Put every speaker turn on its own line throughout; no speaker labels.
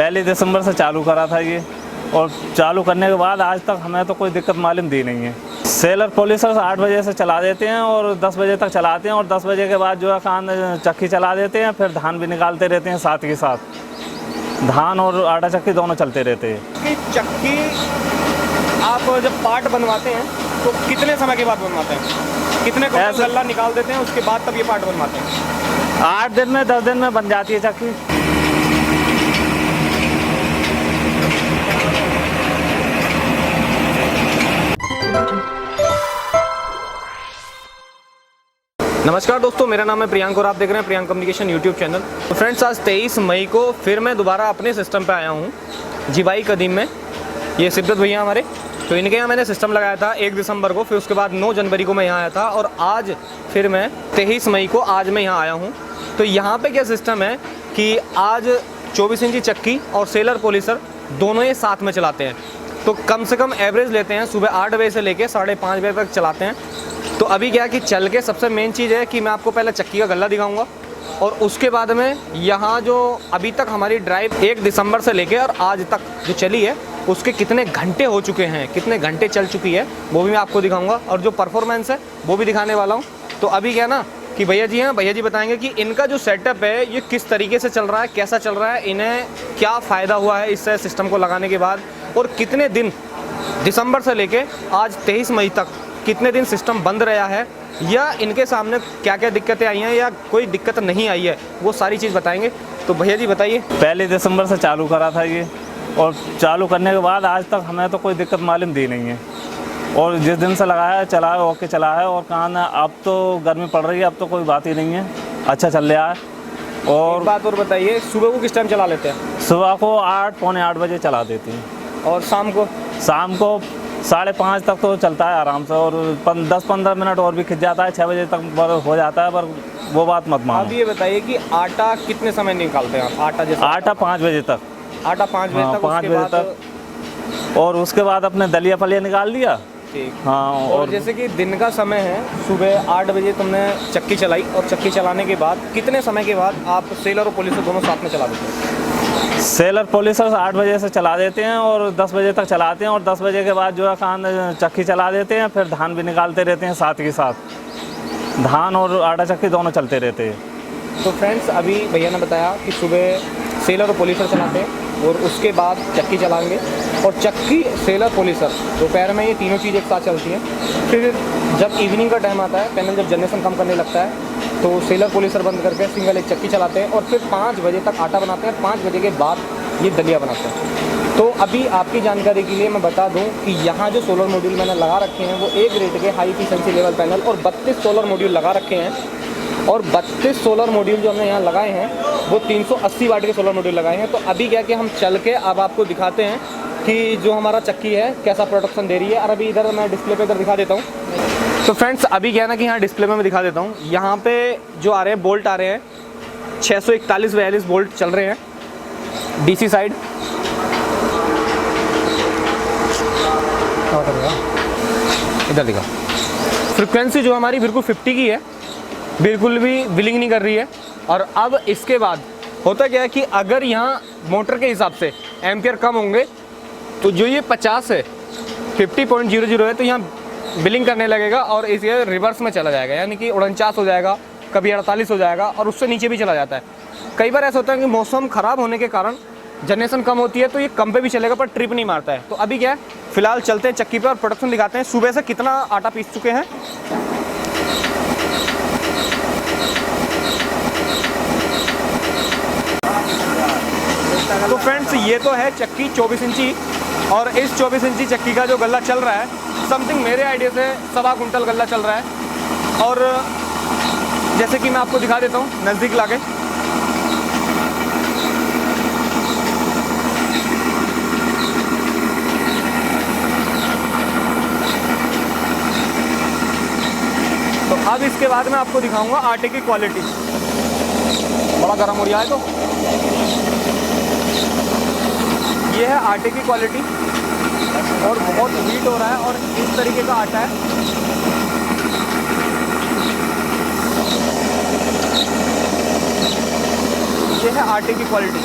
पहली दिसंबर से चालू करा था ये, और चालू करने के बाद आज तक हमें तो कोई दिक्कत मालूम दी नहीं है। सेलर पॉलिशर्स 8 बजे से चला देते हैं और 10 बजे तक चलाते हैं, और 10 बजे के बाद जो है कान चक्की चला देते हैं, फिर धान भी निकालते रहते हैं साथ के साथ। धान और आटा चक्की दोनों चलते रहते हैं।
कि चक्की आप जब पार्ट बनवाते हैं तो कितने समय के बाद बनवाते हैं? कितने क्विंटल गल्ला निकाल देते हैं उसके बाद तब ये पार्ट बनवाते हैं?
8 दिन में 10 दिन में बन जाती है चक्की।
नमस्कार दोस्तों, मेरा नाम है प्रियांक और आप देख रहे हैं प्रियांक कम्युनिकेशन यूट्यूब चैनल। तो फ्रेंड्स, आज 23 मई को फिर मैं दोबारा अपने सिस्टम पे आया हूँ जीवाई कदीम में। ये सिद्धत भैया हमारे, तो इनके यहाँ मैंने सिस्टम लगाया था 1 दिसंबर को, फिर उसके बाद 9 जनवरी को मैं यहाँ आया था, और आज फिर मैं 23 मई को आज मैं यहाँ आया हूँ। तो यहाँ पे क्या सिस्टम है कि आज 24 इंची चक्की और सेलर पॉलिशर दोनों ये साथ में चलाते हैं। तो कम से कम एवरेज लेते हैं, सुबह 8 बजे से लेके 5:30 बजे तक चलाते हैं। तो अभी क्या कि चल के सबसे मेन चीज़ है कि मैं आपको पहले चक्की का गल्ला दिखाऊंगा, और उसके बाद में यहाँ जो अभी तक हमारी ड्राइव 1 दिसंबर से लेके और आज तक जो चली है उसके कितने घंटे हो चुके हैं, कितने घंटे चल चुकी है, वो भी मैं आपको दिखाऊंगा, और जो परफॉर्मेंस है वो भी दिखाने वाला हूँ। तो अभी क्या ना कि भैया जी हैं, भैया जी बताएंगे कि इनका जो सेटअप है ये किस तरीके से चल रहा है, कैसा चल रहा है, इन्हें क्या फ़ायदा हुआ है इस सिस्टम को लगाने के बाद, और कितने दिन दिसंबर से लेके आज 23 मई तक कितने दिन सिस्टम बंद रहा है, या इनके सामने क्या क्या दिक्कतें आई हैं या कोई दिक्कत नहीं आई है, वो सारी चीज़ बताएंगे। तो भैया जी बताइए।
पहली दिसंबर से चालू करा था ये, और चालू करने के बाद आज तक हमें तो कोई दिक्कत मालूम दी नहीं है, और जिस दिन से लगाया है चला है, ओके चला है। और कान अब तो गर्मी पड़ रही है, अब तो कोई बात ही नहीं है, अच्छा चल रहा है। और
एक बात और बताइए, सुबह को किस टाइम चला लेते हैं?
सुबह को 8 पौने 8 बजे चला देती हैं,
और शाम को?
शाम को 5:30 तक तो चलता है आराम से, और 10-15 मिनट और भी खिंच जाता है, 6 बजे तक हो जाता है, पर वो बात मत मानो।
अब ये बताइए कि आटा कितने समय निकालते हैं आप? आटा जैसे
आटा 5 बजे तक।
आटा 5 बजे तक,
5 बजे तक, और उसके बाद अपने दलिया फलिया निकाल दिया।
ठीक।
हाँ,
और जैसे कि दिन का समय है, सुबह 8 बजे तुमने चक्की चलाई, और चक्की चलाने के बाद कितने समय के बाद आप सेलर और पॉलिशर दोनों साथ में चला देते हैं?
सेलर पॉलिशर्स 8 बजे से चला देते हैं और 10 बजे तक चलाते हैं, और 10 बजे के बाद जो है कान चक्की चला देते हैं, फिर धान भी निकालते रहते हैं साथ के साथ। धान और आटा चक्की दोनों चलते रहते हैं।
तो फ्रेंड्स, अभी भैया ने बताया कि सुबह सेलर और पॉलिशर चलाते हैं, और उसके बाद चक्की चलाएंगे, और चक्की सेलर पॉलिशर दोपहर में ये तीनों चीज़ एक साथ चलती हैं। फिर जब इवनिंग का टाइम आता है, पैनल जब जनरेशन कम करने लगता है, तो सेलर पॉलिशर बंद करके सिंगल एक चक्की चलाते हैं, और फिर 5 बजे तक आटा बनाते हैं, 5 बजे के बाद ये दलिया बनाते हैं। तो अभी आपकी जानकारी के लिए मैं बता दूं कि यहाँ जो सोलर मॉड्यूल मैंने लगा रखे हैं वो 1 रेट के हाई एफिशिएंसी लेवल पैनल और 32 सोलर मॉड्यूल लगा रखे हैं, और 32 सोलर मॉड्यूल जो हमने यहाँ लगाए हैं वो 380 वाट के सोलर मॉड्यूल लगाए हैं। तो अभी क्या कि हम चल के अब आपको दिखाते हैं कि जो हमारा चक्की है कैसा प्रोडक्शन दे रही है। और अभी इधर मैं डिस्प्ले पे इधर दिखा देता हूँ। तो फ्रेंड्स, अभी क्या है ना कि यहाँ डिस्प्ले में मैं दिखा देता हूँ, यहाँ पे जो आ रहे हैं बोल्ट आ रहे हैं 641-42 बोल्ट चल रहे हैं डीसी साइड। इधर दिखा, फ्रिक्वेंसी जो हमारी बिल्कुल 50 की है, बिल्कुल भी बिलिंग नहीं कर रही है। और अब इसके बाद होता क्या है कि अगर यहाँ मोटर के हिसाब से एम्पियर कम होंगे, तो जो ये 50 है 50.00 है, तो यहाँ बिलिंग करने लगेगा और इसे रिवर्स में चला जाएगा, यानी कि 49 हो जाएगा, कभी 48 हो जाएगा, और उससे नीचे भी चला जाता है। कई बार ऐसा होता है कि मौसम ख़राब होने के कारण जनरेशन कम होती है, तो ये कम पे भी चलेगा पर ट्रिप नहीं मारता है। तो अभी क्या है, फिलहाल चलते हैं चक्की पे और प्रोडक्शन दिखाते हैं सुबह से कितना आटा पीस चुके हैं। तो फ्रेंड्स, ये तो है चक्की 24 इंची, और इस 24 इंची चक्की का जो गल्ला चल रहा है समथिंग मेरे आइडिया से 1.25 कुंटल गल्ला चल रहा है। और जैसे कि मैं आपको दिखा देता हूँ नज़दीक लाके, तो अब इसके बाद मैं आपको दिखाऊंगा आटे की क्वालिटी। बड़ा गर्म हो रहा है, तो ये है आटे की क्वालिटी, और बहुत हीट हो रहा है, और इस तरीके का आटा है। ये है आटे की क्वालिटी।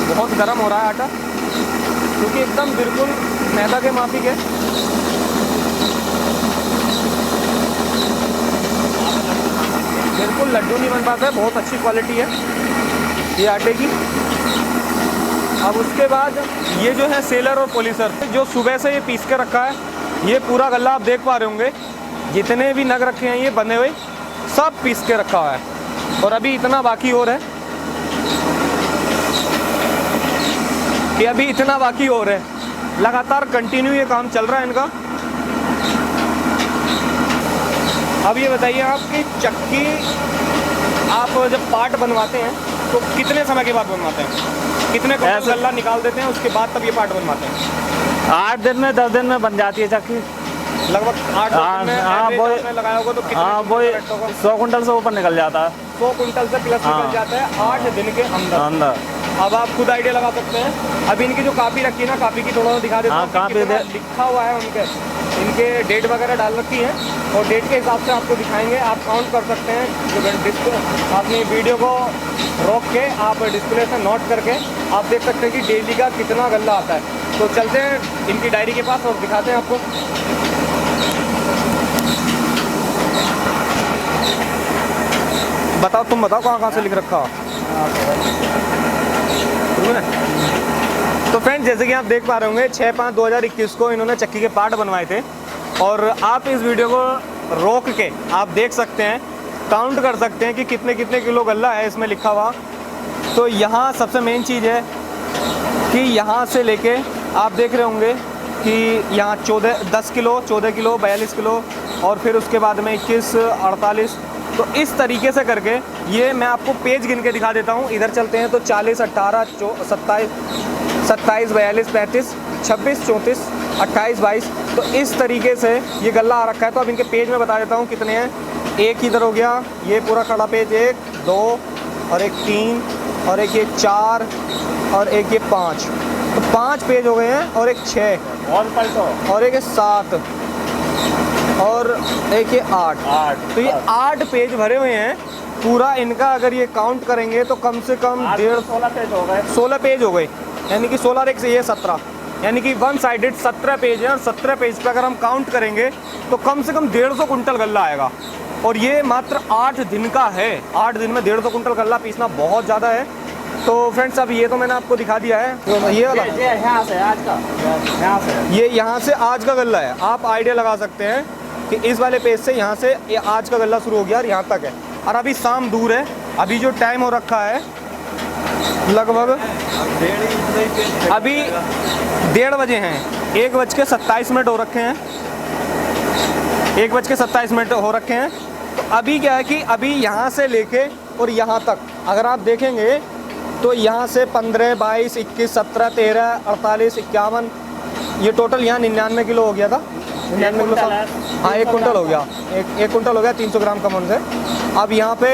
बहुत गर्म हो रहा है आटा, क्योंकि एकदम बिल्कुल मैदा के माफिक है। बिल्कुल लड्डू नहीं बन पाता है, बहुत अच्छी क्वालिटी है ये आटे की। अब उसके बाद ये जो है सेलर और पॉलिशर, जो सुबह से ये पीस के रखा है, ये पूरा गल्ला आप देख पा रहे होंगे, जितने भी नग रखे हैं ये बने हुए सब पीस के रखा हुआ है। और अभी इतना बाकी और है कि अभी इतना बाकी और है, लगातार कंटिन्यू ये काम चल रहा है इनका। अब ये बताइए आप कि चक्की आप जब पार्ट बनवाते हैं तो कितने समय के बाद बनवाते हैं, कितने क्विंटल गल्ला निकाल देते हैं उसके बाद तब ये पार्ट बनवाते हैं?
8 दिन में 10 दिन में बन जाती है चक्की
लगभग 8 दिन में।
हाँ वो
लगाया होगा तो
हाँ वो 100 कुंटल से ऊपर निकल जाता है,
100 कुंटल से प्लस निकल जाता है 8 दिन के अंदर। अब आप खुद आइडिया लगा सकते हैं। अब इनकी जो कापी रखी है ना, कापी की थोड़ा दिखा देता हूँ। कापी लिखा हुआ है उनके, इनके डेट वगैरह डाल रखी है और डेट के हिसाब से आपको दिखाएंगे। आप काउंट कर सकते हैं, जो अपनी वीडियो को रोक के आप डिस्प्ले से नोट करके आप देख सकते हैं कि डेली का कितना गल्ला आता है। तो चलते हैं इनकी डायरी के पास और दिखाते हैं आपको। बताओ, तुम बताओ कहाँ से लिख रखा हो। तो फ्रेंड्स, जैसे कि आप देख पा रहे होंगे 6/5/2021 को इन्होंने चक्की के पार्ट बनवाए थे और आप इस वीडियो को रोक के आप देख सकते हैं, काउंट कर सकते हैं कि कितने कितने किलो गल्ला है इसमें लिखा हुआ। तो यहाँ सबसे मेन चीज़ है कि यहाँ से लेके आप देख रहे होंगे कि यहाँ 10 किलो, 14 किलो, 42 किलो और फिर उसके बाद में 21, 48। तो इस तरीके से करके ये मैं आपको पेज गिन के दिखा देता हूँ। इधर चलते हैं तो 40, 18, 27, 27, 42, 35, 26, 34, 28, 22। तो इस तरीके से ये गल्ला आ रखा है। तो अब इनके पेज में बता देता हूँ कितने हैं। एक इधर हो गया, ये पूरा खड़ा पेज, 1, 2 और एक 3 और एक ये 4 और एक ये 5। तो 5 पेज हो गए हैं और एक 6 और एक 7 और एक ये 8। तो ये 8 पेज भरे हुए हैं पूरा इनका। अगर ये काउंट करेंगे तो कम से कम 16 पेज हो गए। 16 पेज हो गए, यानी कि 16 एक से ये 17, यानी कि 1 साइडेड 17 पेज है। और 17 पेज पे अगर हम काउंट करेंगे तो कम से कम 150 कुंटल गल्ला आएगा। और ये मात्र 8 दिन का है। 8 दिन में 150 कुंटल गल्ला पीसना बहुत ज़्यादा है। तो फ्रेंड्स, अब ये तो मैंने आपको दिखा दिया है। तो ये वाला यहाँ से आज का, ये यहाँ से आज का गल्ला है। आप आइडिया लगा सकते हैं कि इस वाले पेज से यहाँ से ये आज का गल्ला शुरू हो गया और यहाँ तक है। और अभी शाम दूर है, अभी जो टाइम हो रखा है लगभग अभी 1:30 बजे हैं। 1:27 हो रखे हैं, 1:27 हो रखे हैं। तो अभी क्या है कि अभी यहाँ से लेके और यहाँ तक अगर आप देखेंगे तो यहाँ से 15, 22, 21, 17, 13, 48, 51, ये टोटल यहाँ 99 किलो हो गया था। 99 किलो, हाँ 1 कुंटल हो गया, एक कुंटल हो गया 300 ग्राम कम होने से। अब यहाँ पे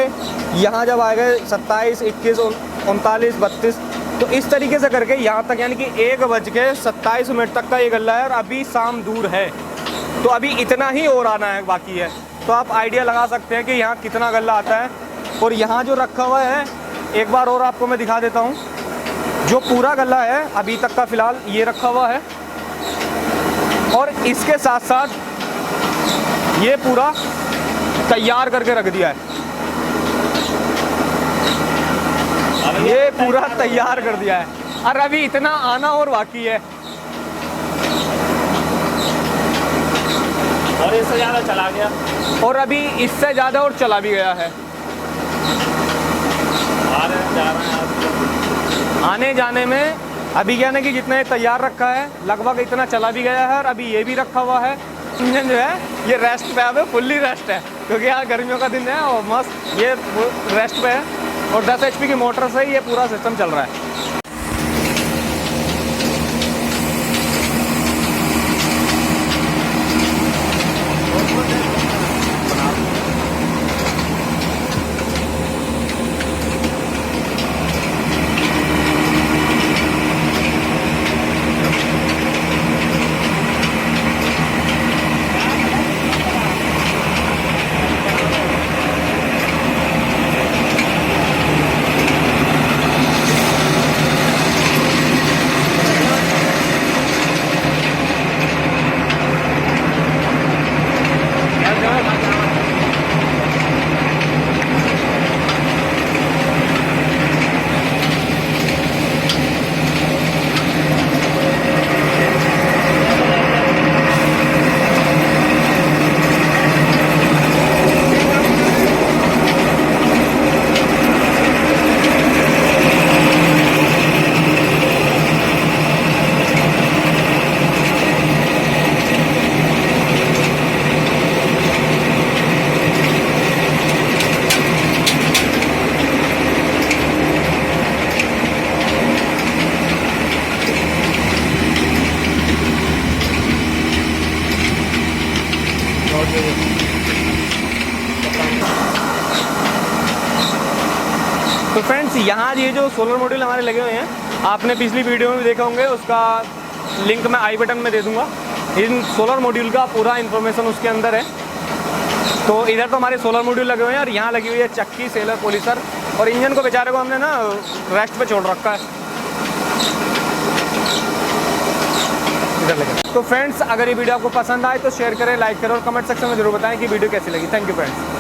यहाँ जब आ गए 27, 21, 39, 32, तो इस तरीके से करके यहाँ तक, यानी कि 1:27 तक का ये गल्ला है। और अभी शाम दूर है तो अभी इतना ही और आना है बाकी है। तो आप आइडिया लगा सकते हैं कि यहाँ कितना गल्ला आता है। और यहाँ जो रखा हुआ है एक बार और आपको मैं दिखा देता हूँ। जो पूरा गल्ला है अभी तक का फ़िलहाल ये रखा हुआ है और इसके साथ साथ ये पूरा तैयार करके रख दिया है। ये पूरा तैयार कर दिया है और अभी इतना आना और बाकी है।
और इससे ज़्यादा चला गया
और अभी इससे ज़्यादा और चला भी गया है। आने जाने में अभी क्या ना कि जितना ये तैयार रखा है लगभग इतना चला भी गया है और अभी ये भी रखा हुआ है। इंजन जो है ये रेस्ट पे है, फुल्ली रेस्ट है, क्योंकि यहाँ गर्मियों का दिन है और मस्त ये रेस्ट पे है। और 10 HP की मोटर से ये पूरा सिस्टम चल रहा है। यहाँ ये जो सोलर मॉड्यूल हमारे लगे हुए हैं, आपने पिछली वीडियो में भी देखा होंगे, उसका लिंक मैं आई बटन में दे दूँगा। इन सोलर मॉड्यूल का पूरा इन्फॉर्मेशन उसके अंदर है। तो इधर तो हमारे सोलर मॉड्यूल लगे हुए हैं और यहाँ लगी हुई है चक्की, सेलर, पोलिसर, और इंजन को बेचारे को हमने ना रेस्ट पे छोड़ रखा है, इधर लगे। तो फ्रेंड्स, अगर ये वीडियो आपको पसंद आए तो शेयर करें, लाइक करें और कमेंट सेक्शन में जरूर बताएं कि वीडियो कैसी लगी। Thank you friends.